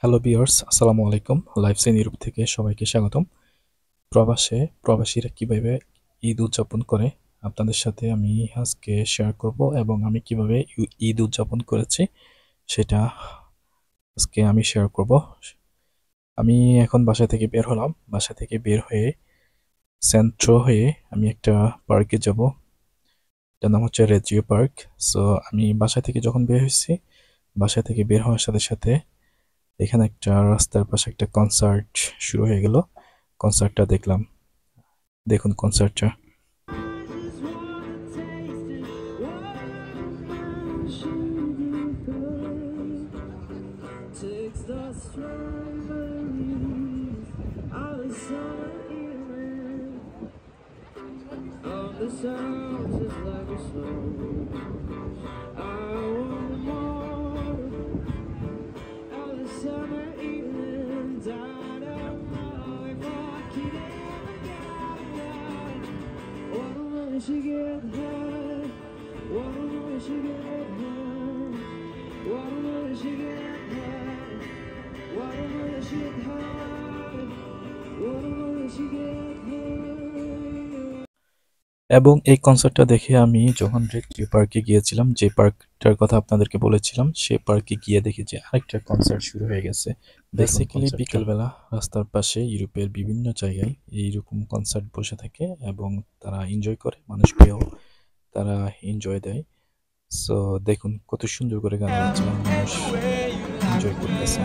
Hello viewers, আসসালামু আলাইকুম। লাইফসাইন Europe থেকে সবাইকে স্বাগতম। প্রবাসীরা কিভাবে ঈদ উদযাপন করে আপনাদের সাথে আমি আজকে শেয়ার করব, এবং আমি কিভাবে ঈদ উদযাপন করেছি সেটা আজকে আমি শেয়ার করব। আমি এখন বাসা থেকে বের হলাম। বাসা থেকে বের হয়ে সেন্ট্রো হয়ে আমি একটা পার্কে যাব। এটার নাম হচ্ছে রেজিও পার্ক। সো আমি বাসা থেকে যখন বের হয়েছি, বাসা থেকে বের হওয়ার সাথে সাথে এখানে একটা রাস্তার পাশে একটা কনসার্ট শুরু হয়ে গেল। কনসার্টটা দেখলাম। দেখুন কনসার্টটা। এবং এই কনসার্টটা দেখে আমি যখন রেড ডিউ পার্কে গিয়েছিলাম, যে পার্কটার কথা আপনাদেরকে বলেছিলাম, সেই পার্কে গিয়ে দেখি যে আরেকটা কনসার্ট শুরু হয়ে গেছে। বেসিক্যালি বিকেলবেলা রাস্তার পাশে ইউরোপের বিভিন্ন জায়গায় এইরকম কনসার্ট বসে থাকে এবং তারা এনজয় করে, মানুষকেও তারা এনজয় দেয়। সো দেখুন কত সুন্দর করে গান গাচ্ছে, মানুষ এনজয় করতেছে।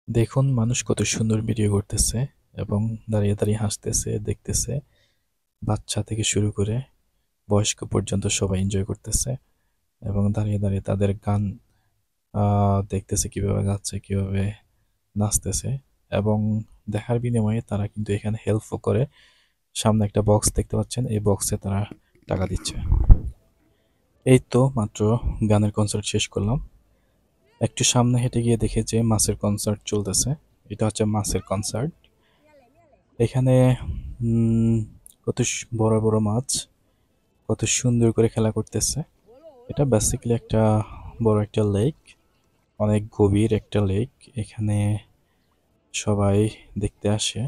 দেখুন মানুষ কত সুন্দর ভিডিও করতেছে এবং দাঁড়িয়ে দাঁড়িয়ে হাসতেছে, দেখতেছে। বাচ্চা থেকে শুরু করে বয়স্ক পর্যন্ত সবাই এনজয় করতেছে এবং দাঁড়িয়ে দাঁড়িয়ে তাদের গান দেখতেছে, কিভাবে গাচ্ছে, কিভাবে নাচতেছে। এবং দেখার বিনিময়ে তারা কিন্তু এখানে হেল্পও করে। সামনে একটা বক্স দেখতে পাচ্ছেন, এই বক্সে তারা টাকা দিচ্ছে। এই তো মাত্র গানের কনসার্ট শেষ করলাম। একটু সামনে হেঁটে গিয়ে দেখে যে মাছের কনসার্ট চলতেছে। এটা হচ্ছে মাছের কনসার্ট। এখানে কত বড় বড় মাছ কত সুন্দর করে খেলা করতেছে। এটা বেসিক্যালি একটা বড় একটা লেক, অনেক গভীর একটা লেক। এখানে সবাই দেখতে আসে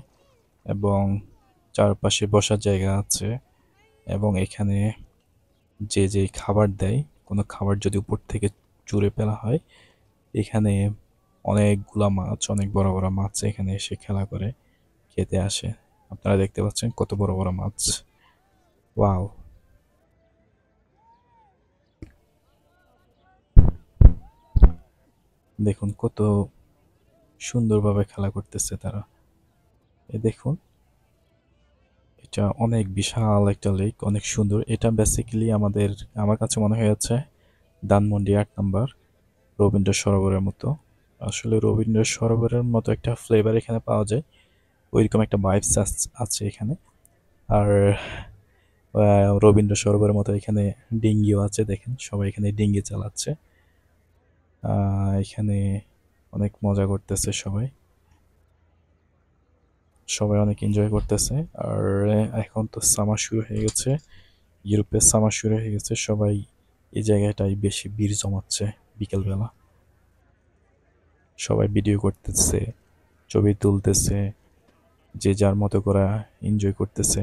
এবং চারপাশে বসার জায়গা আছে। এবং এখানে যে খাবার দেয়, কোনো খাবার যদি উপর থেকে ছুঁড়ে ফেলা হয়, এখানে অনেকগুলা মাছ, অনেক বড় বড় মাছ এখানে এসে খেলা করে, খেতে আসে। আপনারা দেখতে পাচ্ছেন কত বড় বড় মাছ। ওয়াও! দেখুন কত সুন্দরভাবে খেলা করতেছে তারা। দেখুন এটা অনেক বিশাল একটা লেক, অনেক সুন্দর। এটা বেসিক্যালি আমার কাছে মনে হয়েছে ধানমন্ডি ৮ নম্বর রবীন্দ্র সরোবরের মতো। আসলে রবীন্দ্র সরোবরের মতো একটা ফ্লেভার এখানে পাওয়া যায়, ওইরকম একটা ভাইবস আছে এখানে। আর রবীন্দ্র সরোবরের মতো এখানে ডিঙ্গিও আছে, দেখেন সবাই এখানে ডিঙ্গি চালাচ্ছে। এখানে অনেক মজা করতেছে সবাই, সবাই অনেক এনজয় করতেছে। আর এখন তো সামার শুরু হয়ে গেছে, ইউরোপের সামার শুরু হয়ে গেছে। সবাই এই জায়গাটায় বেশি ভিড় জমাচ্ছে বিকেলবেলা। সবাই ভিডিও করতেছে, ছবি তুলতেছে, যে যার মতো করে এনজয় করতেছে।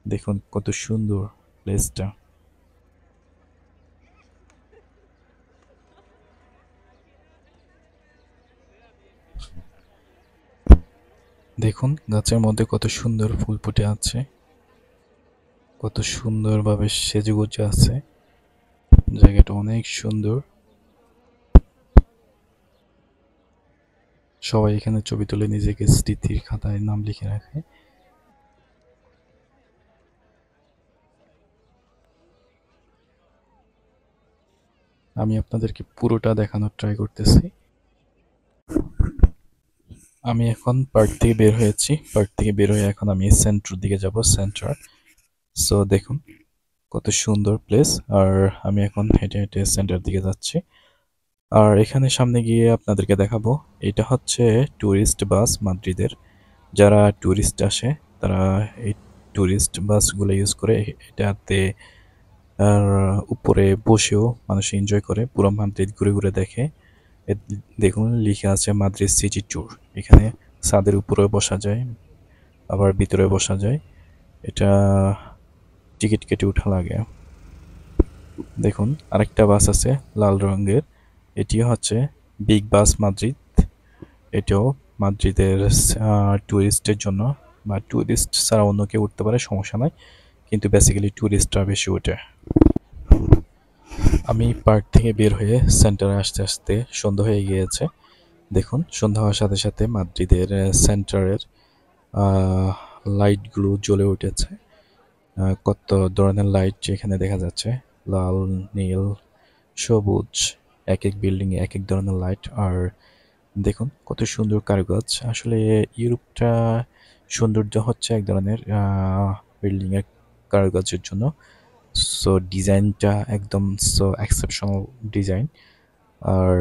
দেখুন কত সুন্দর প্লেসটা। দেখুন গাছের মধ্যে কত সুন্দর ফুল ফুটে আছে, কত সুন্দরভাবে সেজেগুজে আছে। জায়গাটা অনেক সুন্দর। সবাই এখানে ছবি তুলে নিজেকে স্মৃতির খাতায় নাম লিখে রাখে। আমি আপনাদেরকে পুরোটা দেখানোর ট্রাই করতেছি। আমি এখন পার্ক থেকে বের হয়েছি। পার্ক থেকে বের হয়ে এখন আমি সেন্ট্রার দিকে যাব, সেন্ট্রার। সো দেখুন কত সুন্দর প্লেস। আর আমি এখন হেঁটে হেঁটে সেন্টার দিকে যাচ্ছি। আর এখানে সামনে গিয়ে আপনাদেরকে দেখাবো, এটা হচ্ছে ট্যুরিস্ট বাস মাদ্রিদের। যারা ট্যুরিস্ট আসে তারা এই ট্যুরিস্ট বাসগুলো ইউজ করে। এটাতে আর উপরে বসেও মানুষ এনজয় করে, পুরো মাদ্রিদ ঘুরে ঘুরে দেখে। দেখুন লিখে আছে মাদ্রিদ সিটি ট্যুর। এখানে ছাদের উপরেও বসা যায়, আবার ভিতরে বসা যায়। এটা টিকিট কেটে উঠা লাগে। দেখুন আরেকটা বাস আছে লাল রঙের, এটিও হচ্ছে বিগ বাস মাদ্রিদ। এটাও মাদ্রিদের ট্যুরিস্টের জন্য, বা ট্যুরিস্ট ছাড়া অন্য কেউ উঠতে পারে, সমস্যা নাই, কিন্তু বেসিক্যালি ট্যুরিস্টরা বেশি ওঠে। আমি পার্ক থেকে বের হয়ে সেন্টারে আসতে আসতে সন্ধ্যা হয়ে গিয়েছে। দেখুন সন্ধ্যা হওয়ার সাথে সাথে মাদ্রিদের সেন্টারের লাইটগুলো জ্বলে উঠেছে। কত ধরনের লাইট এখানে দেখা যাচ্ছে, লাল, নীল, সবুজ, এক এক বিল্ডিংয়ে এক এক ধরনের লাইট। আর দেখুন কত সুন্দর কারুকাজ। আসলে ইউরোপটা সৌন্দর্য হচ্ছে এক ধরনের বিল্ডিংয়ের কারুকাজের জন্য। সো ডিজাইনটা একদম সো এক্সেপশনাল ডিজাইন। আর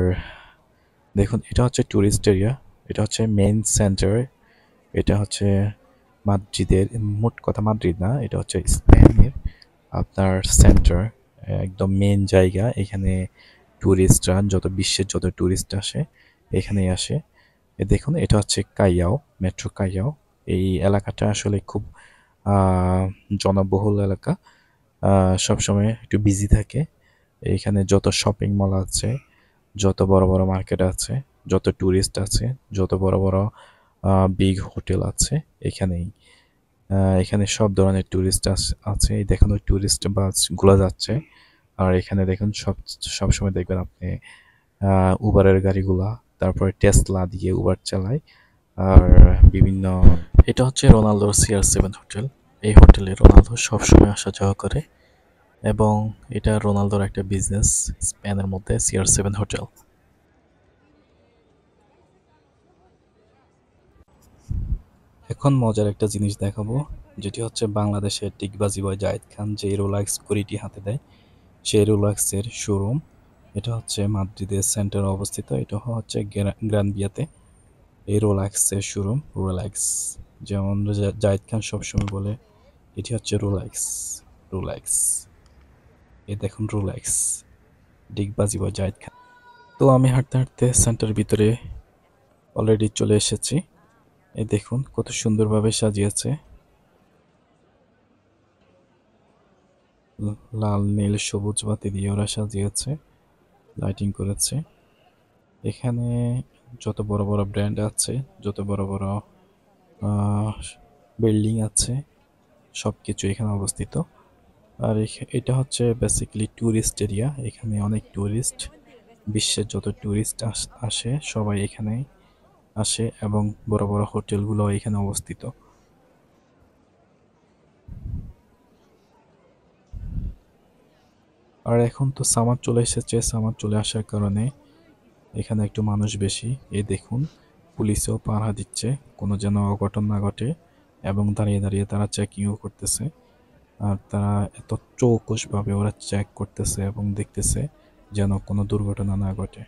দেখুন এটা হচ্ছে ট্যুরিস্ট এরিয়া, এটা হচ্ছে মেইন সেন্টার। এটা হচ্ছে মাদ্রিদের, মোট কথা মাদ্রিদ না, এটা হচ্ছে স্পেনের আপনার সেন্টার, একদম মেইন জায়গা। এখানে ট্যুরিস্টরা, বিশ্বের যত ট্যুরিস্ট আসে এখানেই আসে। দেখুন এটা হচ্ছে কাইয়াও, মেট্রো কাইয়াও। এই এলাকাটা আসলে খুব জনবহুল এলাকা, সবসময় একটু বিজি থাকে। এইখানে যত শপিং মল আছে, যত বড় বড় মার্কেট আছে, যত ট্যুরিস্ট আছে, যত বড় বড় বিগ হোটেল আছে, এখানেই এখানে সব ধরনের ট্যুরিস্ট আছে। এই দেখুন ওই ট্যুরিস্ট বাসগুলো যাচ্ছে। আর এখানে দেখুন সবসময় দেখবেন আপনি উবারের গাড়িগুলা, তারপরে টেসলা দিয়ে উবার চালায়। আর বিভিন্ন, এটা হচ্ছে রোনালদোর CR7 হোটেল। এই হোটেলে রোনালদো সবসময় আসা যাওয়া করে, এবং এটা রোনালদোর একটা বিজনেস স্পেনের মধ্যে, CR7 হোটেল। এখন মজার একটা জিনিস দেখাবো, যেটি হচ্ছে বাংলাদেশের টিকবাজি বয় জায়েদ খান যে রোলাক্স ঘড়িটি হাতে দেয়, সেই রোলাক্সের শোরুম। এটা হচ্ছে মাদ্রিদের সেন্টারে অবস্থিত। এটা হচ্ছে গ্রান বিয়াতে এই রোলাক্সের শোরুম। রোলাক্স, যেমন জায়েদ খান সবসময় বলে, এটি হচ্ছে রোলাক্স, রোলাক্স। এই দেখুন রোলাক্স, ডিগবাজি বয় জায়েদ খান। তো আমি হাঁটতে হাঁটতে সেন্টার ভিতরে অলরেডি চলে এসেছি। এই দেখুন কত সুন্দরভাবে সাজিয়েছে, লাল, নীল, সবুজ বাতি দিয়ে ওরা সাজিয়েছে, লাইটিং করেছে। এখানে যত বড় বড় ব্র্যান্ড আছে, যত বড় বড় বিল্ডিং আছে, সব কিছু এখানে অবস্থিত। আর এটা হচ্ছে বেসিক্যালি ট্যুরিস্ট এরিয়া। এখানে অনেক ট্যুরিস্ট, বিশ্বের যত ট্যুরিস্ট আসে সবাই এখানে আসে, এবং বড় বড় হোটেলগুলো এখানে অবস্থিত। আর এখন তো সামার চলে এসেছে, সামার চলে আসার কারণে এখানে একটু মানুষ বেশি। এই দেখুন পুলিশও পাহারা দিচ্ছে কোনো যেন অঘটন না ঘটে, এবং দাঁড়িয়ে দাঁড়িয়ে তারা চেকিংও করতেছে। আর তারা এত চৌকসভাবে ওরা চেক করতেছে এবং দেখতেছে যেন কোনো দুর্ঘটনা না ঘটে।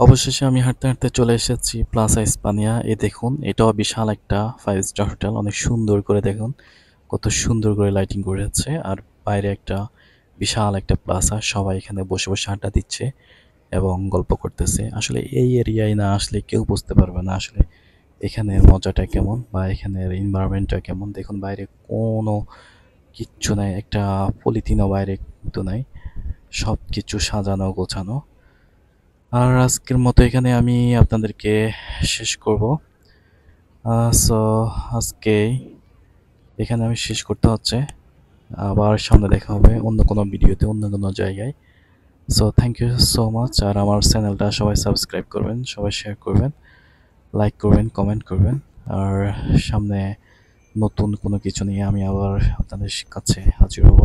অবশেষে আমি হাঁটতে হাঁটতে চলে এসেছি প্লাজা ইস্পানিয়া। এ দেখুন এটাও বিশাল একটা 5 স্টার হোটেল, অনেক সুন্দর করে দেখুন কত সুন্দর করে লাইটিং করেছে। আর বাইরে একটা বিশাল একটা প্লাজা, সবাই এখানে বসে বসে আড্ডা দিচ্ছে এবং গল্প করতেছে। আসলে এই এরিয়ায় না আসলে কেউ বুঝতে পারবে না আসলে এখানের মজাটা কেমন, বা এখানের এনভায়রনমেন্টটা কেমন। দেখুন বাইরে কোনো কিচ্ছু নাই, একটা পলিথিনও বাইরে কিন্তু নাই, সব কিছু সাজানো গোছানো। আর আজকের মতো এখানে আমি আপনাদেরকে শেষ করব। সো আজকে এখানে আমি শেষ করতে হচ্ছে, আবার সামনে দেখা হবে অন্য কোনো ভিডিওতে, অন্য কোনো জায়গায়। So thank you so much. আর আমার চ্যানেলটা সবাই সাবস্ক্রাইব করবেন, সবাই শেয়ার করবেন, লাইক করবেন, কমেন্ট করবেন। আর সামনে নতুন কোনো কিছু নিয়ে আমি আবার আপনাদের কাছে হাজির হব।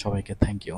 সবাইকে থ্যাংক ইউ।